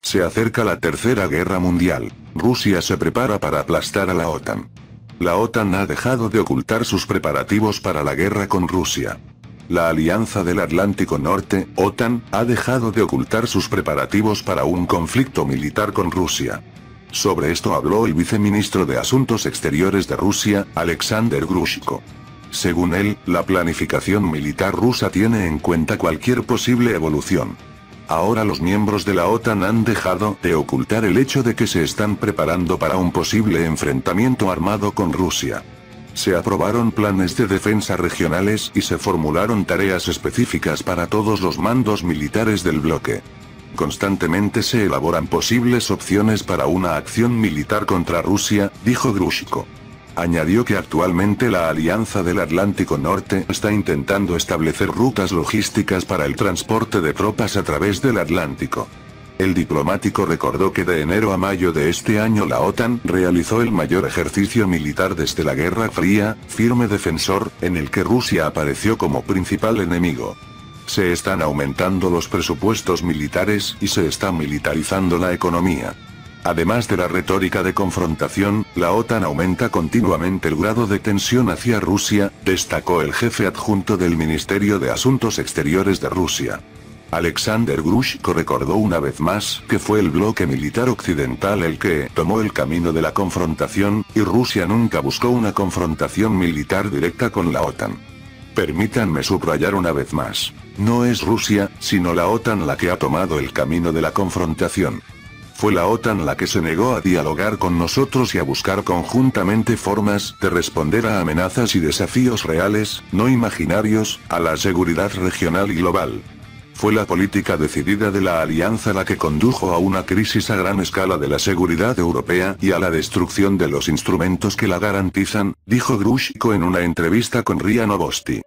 Se acerca la Tercera Guerra Mundial. Rusia se prepara para aplastar a la OTAN. La OTAN ha dejado de ocultar sus preparativos para la guerra con Rusia. La Alianza del Atlántico Norte, OTAN, ha dejado de ocultar sus preparativos para un conflicto militar con Rusia. Sobre esto habló el viceministro de Asuntos Exteriores de Rusia, Alexander Grushko. Según él, la planificación militar rusa tiene en cuenta cualquier posible evolución. Ahora los miembros de la OTAN han dejado de ocultar el hecho de que se están preparando para un posible enfrentamiento armado con Rusia. Se aprobaron planes de defensa regionales y se formularon tareas específicas para todos los mandos militares del bloque. Constantemente se elaboran posibles opciones para una acción militar contra Rusia, dijo Grushko. Añadió que actualmente la Alianza del Atlántico Norte está intentando establecer rutas logísticas para el transporte de tropas a través del Atlántico. El diplomático recordó que de enero a mayo de este año la OTAN realizó el mayor ejercicio militar desde la Guerra Fría, firme defensor, en el que Rusia apareció como principal enemigo. Se están aumentando los presupuestos militares y se está militarizando la economía. Además de la retórica de confrontación, la OTAN aumenta continuamente el grado de tensión hacia Rusia, destacó el jefe adjunto del Ministerio de Asuntos Exteriores de Rusia. Alexander Grushko recordó una vez más que fue el bloque militar occidental el que tomó el camino de la confrontación, y Rusia nunca buscó una confrontación militar directa con la OTAN. Permítanme subrayar una vez más, no es Rusia, sino la OTAN la que ha tomado el camino de la confrontación. Fue la OTAN la que se negó a dialogar con nosotros y a buscar conjuntamente formas de responder a amenazas y desafíos reales, no imaginarios, a la seguridad regional y global. Fue la política decidida de la alianza la que condujo a una crisis a gran escala de la seguridad europea y a la destrucción de los instrumentos que la garantizan, dijo Grushko en una entrevista con RIA Novosti.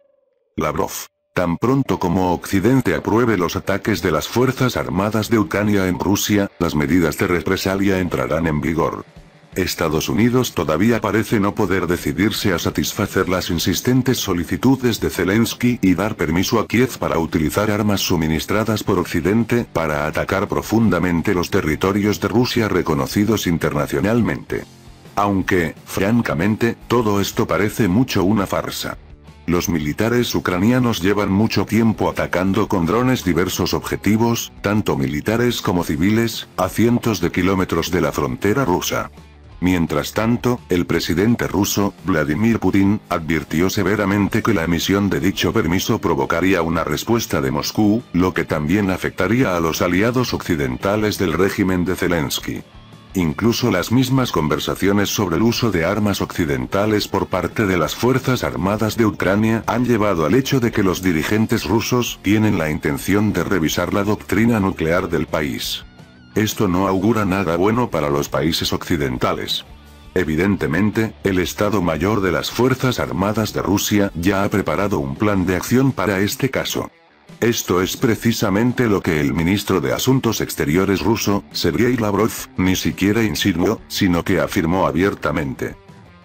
Lavrov. Tan pronto como Occidente apruebe los ataques de las Fuerzas Armadas de Ucrania en Rusia, las medidas de represalia entrarán en vigor. Estados Unidos todavía parece no poder decidirse a satisfacer las insistentes solicitudes de Zelensky y dar permiso a Kiev para utilizar armas suministradas por Occidente para atacar profundamente los territorios de Rusia reconocidos internacionalmente. Aunque, francamente, todo esto parece mucho una farsa. Los militares ucranianos llevan mucho tiempo atacando con drones diversos objetivos, tanto militares como civiles, a cientos de kilómetros de la frontera rusa. Mientras tanto, el presidente ruso, Vladimir Putin, advirtió severamente que la emisión de dicho permiso provocaría una respuesta de Moscú, lo que también afectaría a los aliados occidentales del régimen de Zelensky. Incluso las mismas conversaciones sobre el uso de armas occidentales por parte de las Fuerzas Armadas de Ucrania han llevado al hecho de que los dirigentes rusos tienen la intención de revisar la doctrina nuclear del país. Esto no augura nada bueno para los países occidentales. Evidentemente, el Estado Mayor de las Fuerzas Armadas de Rusia ya ha preparado un plan de acción para este caso. Esto es precisamente lo que el ministro de Asuntos Exteriores ruso, Sergei Lavrov, ni siquiera insinuó, sino que afirmó abiertamente.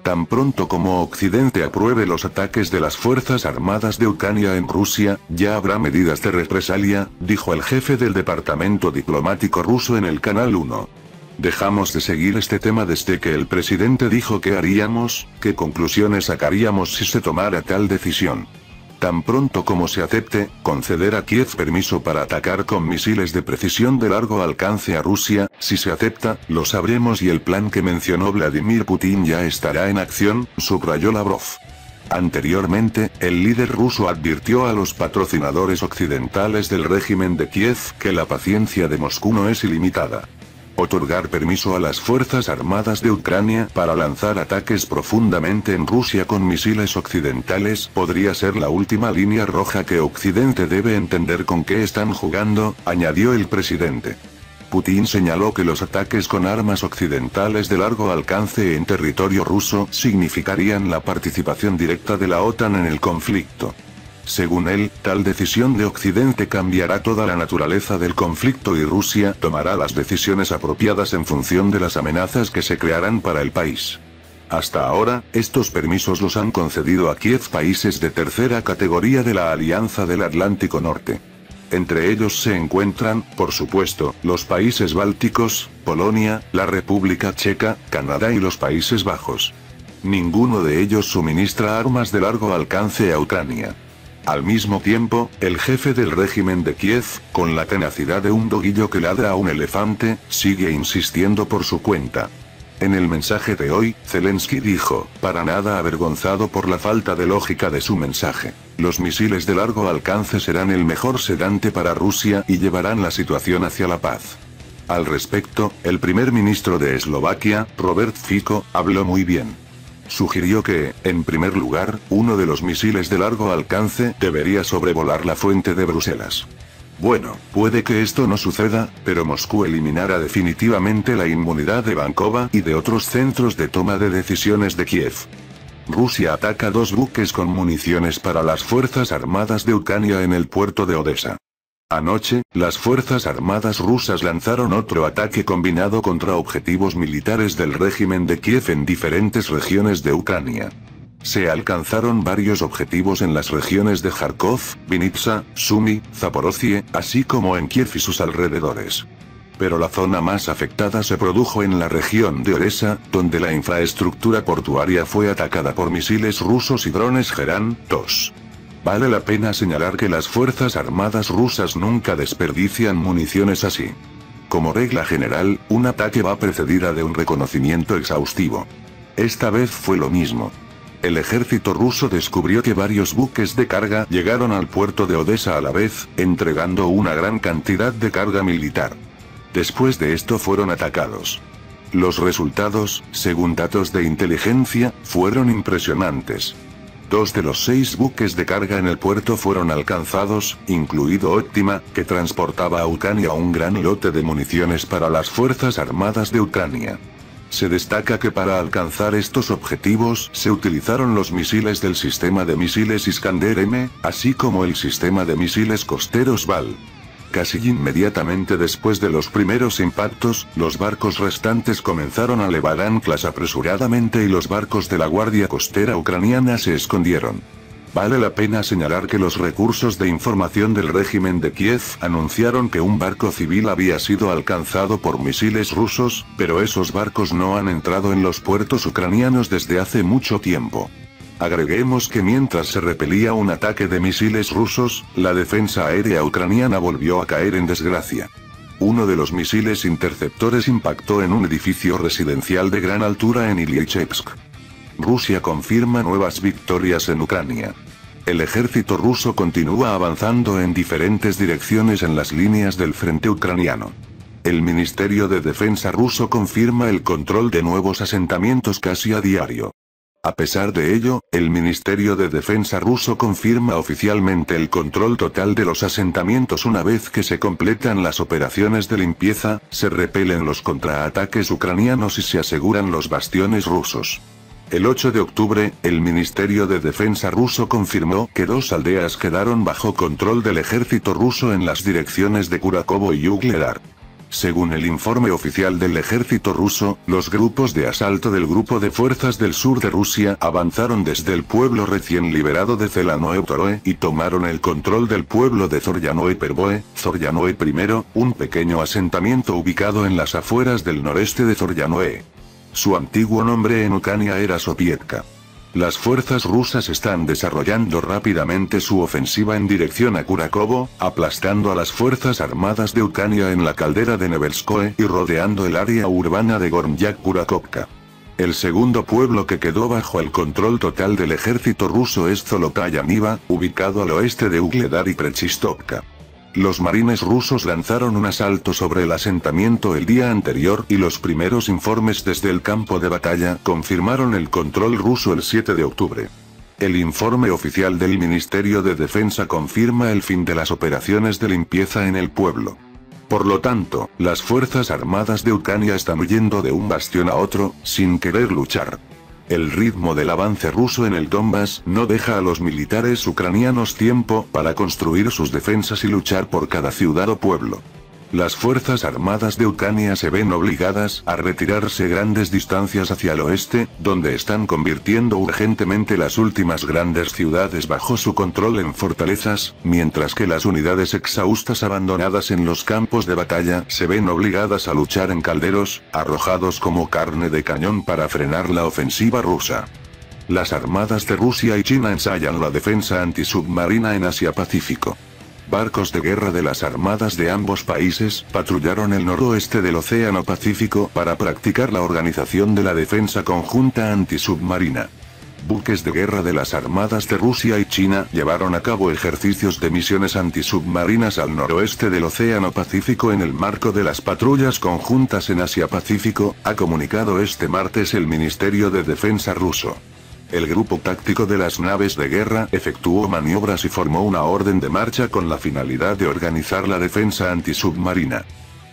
Tan pronto como Occidente apruebe los ataques de las Fuerzas Armadas de Ucrania en Rusia, ya habrá medidas de represalia, dijo el jefe del departamento diplomático ruso en el Canal 1. Dejamos de seguir este tema desde que el presidente dijo qué haríamos, qué conclusiones sacaríamos si se tomara tal decisión. Tan pronto como se acepte, conceder a Kiev permiso para atacar con misiles de precisión de largo alcance a Rusia, si se acepta, lo sabremos y el plan que mencionó Vladimir Putin ya estará en acción, subrayó Lavrov. Anteriormente, el líder ruso advirtió a los patrocinadores occidentales del régimen de Kiev que la paciencia de Moscú no es ilimitada. Otorgar permiso a las Fuerzas Armadas de Ucrania para lanzar ataques profundamente en Rusia con misiles occidentales podría ser la última línea roja que Occidente debe entender con qué están jugando, añadió el presidente. Putin señaló que los ataques con armas occidentales de largo alcance en territorio ruso significarían la participación directa de la OTAN en el conflicto. Según él, tal decisión de Occidente cambiará toda la naturaleza del conflicto y Rusia tomará las decisiones apropiadas en función de las amenazas que se crearán para el país. Hasta ahora, estos permisos los han concedido a Kiev países de tercera categoría de la Alianza del Atlántico Norte. Entre ellos se encuentran, por supuesto, los países bálticos, Polonia, la República Checa, Canadá y los Países Bajos. Ninguno de ellos suministra armas de largo alcance a Ucrania. Al mismo tiempo, el jefe del régimen de Kiev, con la tenacidad de un doguillo que ladra a un elefante, sigue insistiendo por su cuenta. En el mensaje de hoy, Zelensky dijo, para nada avergonzado por la falta de lógica de su mensaje: los misiles de largo alcance serán el mejor sedante para Rusia y llevarán la situación hacia la paz. Al respecto, el primer ministro de Eslovaquia, Robert Fico, habló muy bien. Sugirió que, en primer lugar, uno de los misiles de largo alcance debería sobrevolar la fuente de Bruselas. Bueno, puede que esto no suceda, pero Moscú eliminará definitivamente la inmunidad de Bankova y de otros centros de toma de decisiones de Kiev. Rusia ataca 2 buques con municiones para las Fuerzas Armadas de Ucrania en el puerto de Odessa. Anoche, las Fuerzas Armadas rusas lanzaron otro ataque combinado contra objetivos militares del régimen de Kiev en diferentes regiones de Ucrania. Se alcanzaron varios objetivos en las regiones de Kharkov, Vinnytsia, Sumy, Zaporozhye, así como en Kiev y sus alrededores. Pero la zona más afectada se produjo en la región de Odessa, donde la infraestructura portuaria fue atacada por misiles rusos y drones Gerán-2. Vale la pena señalar que las Fuerzas Armadas rusas nunca desperdician municiones así. Como regla general, un ataque va precedida de un reconocimiento exhaustivo. Esta vez fue lo mismo. El ejército ruso descubrió que varios buques de carga llegaron al puerto de Odessa a la vez, entregando una gran cantidad de carga militar. Después de esto fueron atacados. Los resultados, según datos de inteligencia, fueron impresionantes. 2 de los 6 buques de carga en el puerto fueron alcanzados, incluido Optima, que transportaba a Ucrania un gran lote de municiones para las Fuerzas Armadas de Ucrania. Se destaca que para alcanzar estos objetivos se utilizaron los misiles del sistema de misiles Iskander-M, así como el sistema de misiles costeros Val. Casi inmediatamente después de los primeros impactos, los barcos restantes comenzaron a levar anclas apresuradamente y los barcos de la Guardia Costera ucraniana se escondieron. Vale la pena señalar que los recursos de información del régimen de Kiev anunciaron que un barco civil había sido alcanzado por misiles rusos, pero esos barcos no han entrado en los puertos ucranianos desde hace mucho tiempo. Agreguemos que mientras se repelía un ataque de misiles rusos, la defensa aérea ucraniana volvió a caer en desgracia. Uno de los misiles interceptores impactó en un edificio residencial de gran altura en Ilychevsk. Rusia confirma nuevas victorias en Ucrania. El ejército ruso continúa avanzando en diferentes direcciones en las líneas del frente ucraniano. El Ministerio de Defensa ruso confirma el control de nuevos asentamientos casi a diario. A pesar de ello, el Ministerio de Defensa ruso confirma oficialmente el control total de los asentamientos una vez que se completan las operaciones de limpieza, se repelen los contraataques ucranianos y se aseguran los bastiones rusos. El 8 de octubre, el Ministerio de Defensa ruso confirmó que 2 aldeas quedaron bajo control del ejército ruso en las direcciones de Kurakovo y Ugledar. Según el informe oficial del ejército ruso, los grupos de asalto del Grupo de Fuerzas del Sur de Rusia avanzaron desde el pueblo recién liberado de Zelanoe-Toroe y tomaron el control del pueblo de Zoryanoe-Pervoe, Zoryanoe I, un pequeño asentamiento ubicado en las afueras del noreste de Zoryanoe. Su antiguo nombre en Ucrania era Sopietka. Las fuerzas rusas están desarrollando rápidamente su ofensiva en dirección a Kurakovo, aplastando a las Fuerzas Armadas de Ucrania en la caldera de Nevelskoe y rodeando el área urbana de Gornyak-Kurakovka. El segundo pueblo que quedó bajo el control total del ejército ruso es Zolotaya-Niva, ubicado al oeste de Ugledar y Prechistovka. Los marines rusos lanzaron un asalto sobre el asentamiento el día anterior y los primeros informes desde el campo de batalla confirmaron el control ruso el 7 de octubre. El informe oficial del Ministerio de Defensa confirma el fin de las operaciones de limpieza en el pueblo. Por lo tanto, las Fuerzas Armadas de Ucrania están huyendo de un bastión a otro, sin querer luchar. El ritmo del avance ruso en el Donbass no deja a los militares ucranianos tiempo para construir sus defensas y luchar por cada ciudad o pueblo. Las fuerzas armadas de Ucrania se ven obligadas a retirarse grandes distancias hacia el oeste, donde están convirtiendo urgentemente las últimas grandes ciudades bajo su control en fortalezas, mientras que las unidades exhaustas abandonadas en los campos de batalla se ven obligadas a luchar en calderos, arrojados como carne de cañón para frenar la ofensiva rusa. Las armadas de Rusia y China ensayan la defensa antisubmarina en Asia-Pacífico. Barcos de guerra de las armadas de ambos países patrullaron el noroeste del Océano Pacífico para practicar la organización de la defensa conjunta antisubmarina. Buques de guerra de las armadas de Rusia y China llevaron a cabo ejercicios de misiones antisubmarinas al noroeste del Océano Pacífico en el marco de las patrullas conjuntas en Asia-Pacífico, ha comunicado este martes el Ministerio de Defensa ruso. El grupo táctico de las naves de guerra efectuó maniobras y formó una orden de marcha con la finalidad de organizar la defensa antisubmarina.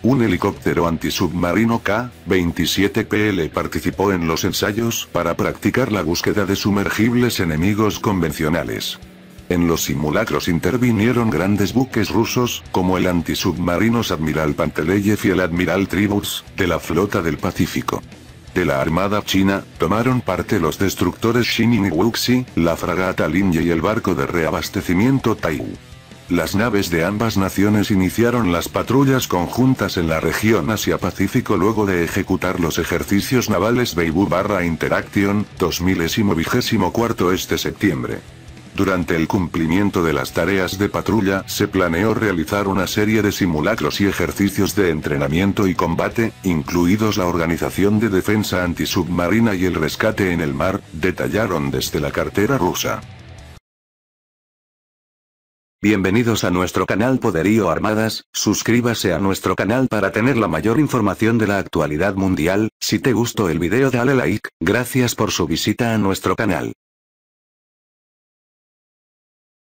Un helicóptero antisubmarino K-27PL participó en los ensayos para practicar la búsqueda de sumergibles enemigos convencionales. En los simulacros intervinieron grandes buques rusos, como el antisubmarinos Admiral Panteleyev y el Admiral Tribus, de la flota del Pacífico. De la Armada China, tomaron parte los destructores Xining y Wuxi, la fragata Linye y el barco de reabastecimiento Taiwu. Las naves de ambas naciones iniciaron las patrullas conjuntas en la región Asia-Pacífico luego de ejecutar los ejercicios navales Beibu/Interaction, 2024 este septiembre. Durante el cumplimiento de las tareas de patrulla se planeó realizar una serie de simulacros y ejercicios de entrenamiento y combate, incluidos la organización de defensa antisubmarina y el rescate en el mar, detallaron desde la cartera rusa. Bienvenidos a nuestro canal Poderío Armadas, suscríbase a nuestro canal para tener la mayor información de la actualidad mundial. Si te gustó el video dale like, gracias por su visita a nuestro canal.